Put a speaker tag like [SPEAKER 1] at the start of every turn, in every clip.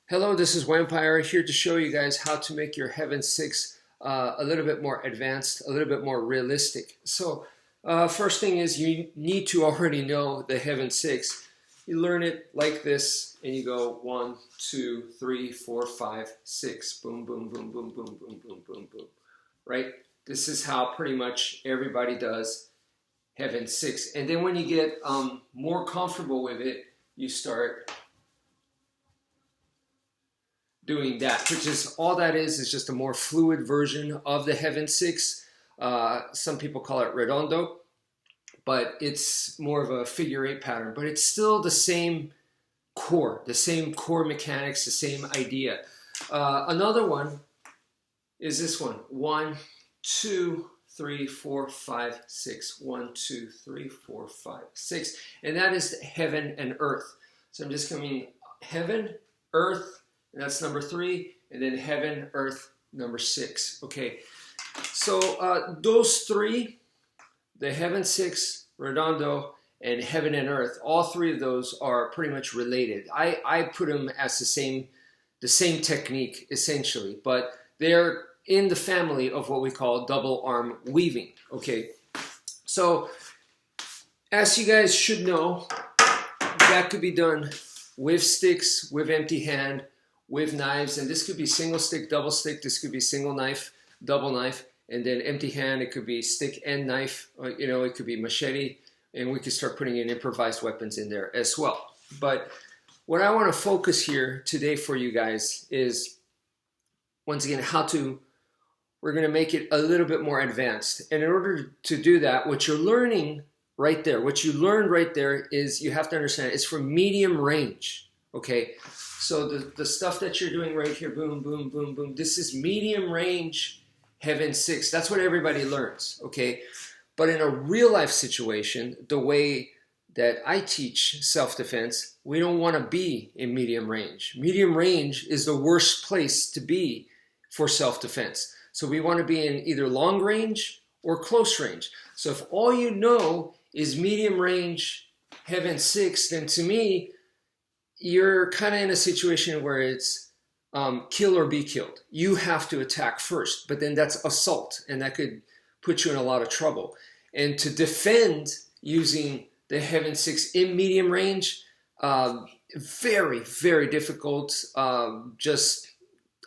[SPEAKER 1] Hello, this is Wmpyr here to show you guys how to make your Heaven6 a little bit more advanced, a little bit more realistic. So first thing is you need to already know the Heaven6. You learn it like this and you go 1, 2, 3, 4, 5, 6. Boom, boom, boom, boom, boom, boom, boom, boom, boom. Right? This is how pretty much everybody does Heaven6. And then when you get more comfortable with it, you start doing that, which is all that is just a more fluid version of the Heaven6. Some people call it redondo, but it's more of a figure 8 pattern, but it's still the same core mechanics, the same idea. Another one is this one. 1, 2, 3, 4, 5, 6. 1, 2, 3, 4, 5, 6. And that is heaven and earth. So I'm just coming heaven, earth, and that's number 3, and then heaven, earth, number 6. Okay, so those three, the Heaven6, redondo, and heaven and earth, all three of those are pretty much related. I put them as the same technique essentially, but they're in the family of what we call double arm weaving. Okay, so as you guys should know, that could be done with sticks, with empty hand, with knives, and this could be single stick, double stick, this could be single knife, double knife, and then empty hand, it could be stick and knife, you know, it could be machete, and we could start putting in improvised weapons in there as well. But what I want to focus here today for you guys is, once again, we're going to make it a little bit more advanced. And in order to do that, what you're learning right there, what you learned right there is, you have to understand, it's for medium range, okay? So the stuff that you're doing right here, boom, boom, boom, boom, this is medium range Heaven6. That's what everybody learns, okay? But in a real life situation, the way that I teach self-defense, we don't want to be in medium range. Medium range is the worst place to be for self-defense. So we want to be in either long range or close range. So if all you know is medium range Heaven6, then to me, you're kind of in a situation where it's kill or be killed. You have to attack first, but then that's assault, and that could put you in a lot of trouble. And to defend using the Heaven6 in medium range, very, very difficult. Just,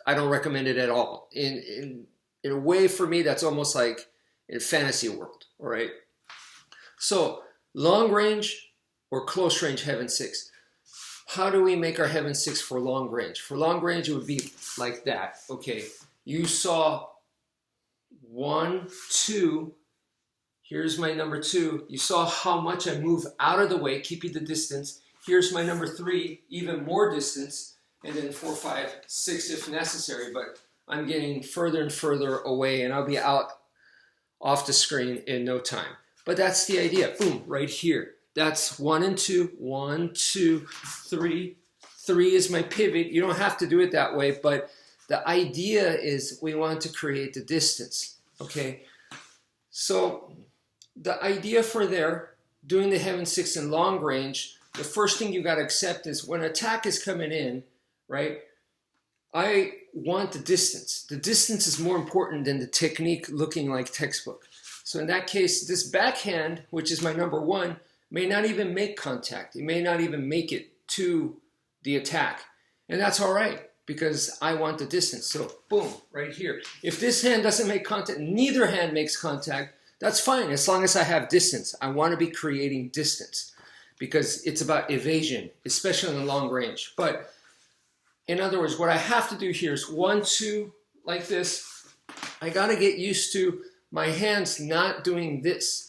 [SPEAKER 1] I don't recommend it at all. In a way, for me, that's almost like a fantasy world, all right? So, long range or close range Heaven6. How do we make our Heaven6 for long range? For long range, it would be like that. Okay, you saw 1, 2. Here's my number 2. You saw how much I move out of the way, keeping the distance. Here's my number 3, even more distance. And then 4, 5, 6 if necessary. But I'm getting further and further away, and I'll be out off the screen in no time. But that's the idea. Boom, right here. That's 1 and 2. 1, 2, 3. 3 is my pivot. You don't have to do it that way, but the idea is we want to create the distance. Okay? So the idea for doing the Heaven6 in long range, the first thing you got to accept is when attack is coming in, right? I want the distance. The distance is more important than the technique looking like textbook. So in that case, this backhand, which is my number 1, may not even make contact. It may not even make it to the attack. And that's all right, because I want the distance. So boom, right here. If this hand doesn't make contact, neither hand makes contact, that's fine, as long as I have distance. I want to be creating distance, because it's about evasion, especially in the long range. But in other words, what I have to do here is 1, 2, like this. I got to get used to my hands not doing this.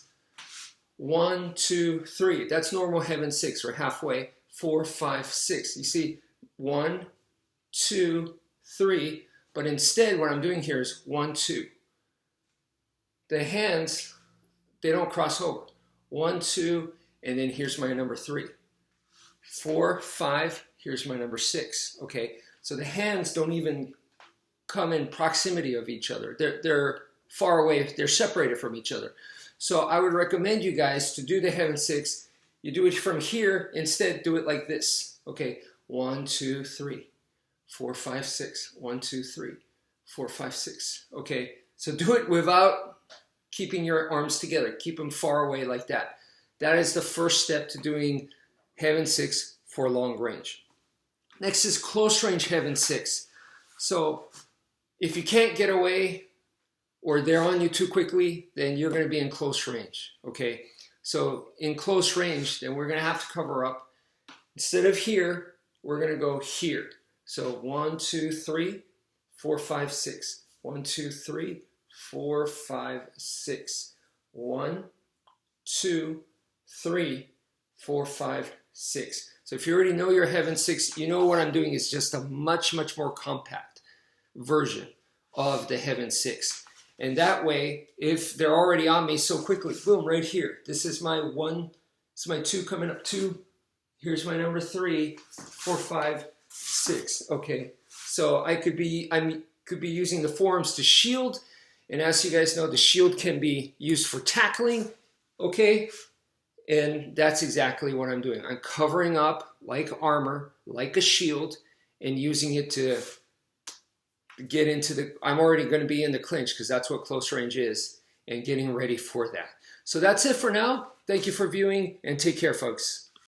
[SPEAKER 1] 1, 2, 3. That's normal Heaven6. We're halfway. 4, 5, 6. You see, 1, 2, 3. But instead, what I'm doing here is 1, 2. The hands, they don't cross over. 1, 2, and then here's my number 3. 4, 5. Here's my number 6. Okay, so the hands don't even come in proximity of each other. They're far away. They're separated from each other. So I would recommend you guys to do the Heaven6. You do it from here. Instead, do it like this. Okay, 1, 2, 3, 4, 5, 6. 1, 2, 3, 4, 5, 6. Okay, so do it without keeping your arms together. Keep them far away like that. That is the first step to doing Heaven6 for long range. Next is close range Heaven6. So if you can't get away or they're on you too quickly, then you're going to be in close range. Okay, so in close range, then we're going to have to cover up. Instead of here, we're going to go here. So 1, 2, 3, 4, 5, 6. 1, 2, 3, 4, 5, 6. 1, 2, 3, 4, 5, 6. So if you already know your Heaven6, you know what I'm doing is just a much, much more compact version of the Heaven6. And that way, if they're already on me so quickly, boom, right here. This is my 1, this is my 2 coming up 2. Here's my number 3, 4, 5, 6. Okay, so I could be using the forearms to shield, and as you guys know, the shield can be used for tackling. Okay, and that's exactly what I'm doing. I'm covering up like armor, like a shield, and using it to get into the. I'm already going to be in the clinch because that's what close range is, and getting ready for that. So that's it for now. Thank you for viewing, and take care, folks.